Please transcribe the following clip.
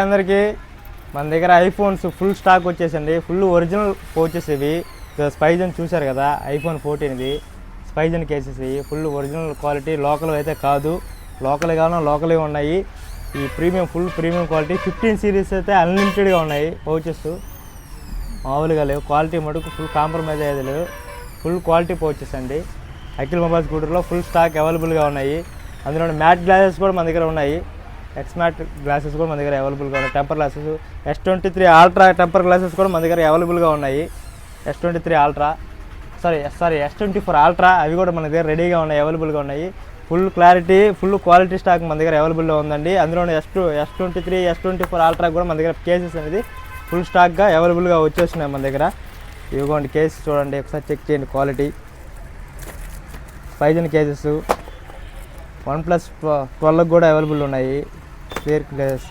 అందరికీ మన దగ్గర ఐఫోన్స్ ఫుల్ స్టాక్ వచ్చేసండి. ఫుల్ ఒరిజినల్ పౌచెస్ ఇవి. స్పైజన్ చూశారు కదా, ఐఫోన్ 14 ఇది స్పైజన్ కేసెస్ ఇవి. ఫుల్ ఒరిజినల్ క్వాలిటీ, లోకల్ అయితే కాదు, లోకల్ కావాలన్నా లోకల్ ఉన్నాయి. ఈ premium full premium quality 15 series అయితే అన్లిమిటెడ్గా ఉన్నాయి. పౌచెస్ మామూలుగా లేవు, క్వాలిటీ మటుకు ఫుల్ కాంప్రమైజ్ అయ్యేది లేవు. ఫుల్ క్వాలిటీ పౌచెస్ అండి. అఖిల్ మొబైల్ స్కూటర్లో ఫుల్ స్టాక్ అవైలబుల్గా ఉన్నాయి. అందులో మ్యాట్ గ్లాసెస్ కూడా మన దగ్గర ఉన్నాయి. ఎక్స్మాట్ గ్లాసెస్ కూడా మన దగ్గర అవైలబుల్గా ఉన్నాయి. Temper glasses S23 ultra temper glasses కూడా మన దగ్గర అవైలబుల్గా ఉన్నాయి. S23 అల్ట్రా S24 అల్ట్రా అవి కూడా మన దగ్గర రెడీగా ఉన్నాయి, అవైలబుల్గా ఉన్నాయి. Full clarity full quality stock మన దగ్గర అవైలబుల్గా ఉందండి. అందులో S23 S24 అల్ట్రా కూడా మన దగ్గర కేసెస్ అనేది ఫుల్ స్టాక్గా అవైలబుల్గా వచ్చేస్తున్నాయి మన దగ్గర. ఇవ్వండి కేసెస్ చూడండి, ఒకసారి చెక్ చేయండి క్వాలిటీ. స్పైజన్ కేసెస్ OnePlus 12 కూడా అవైలబుల్ ఉన్నాయి. Clear glasses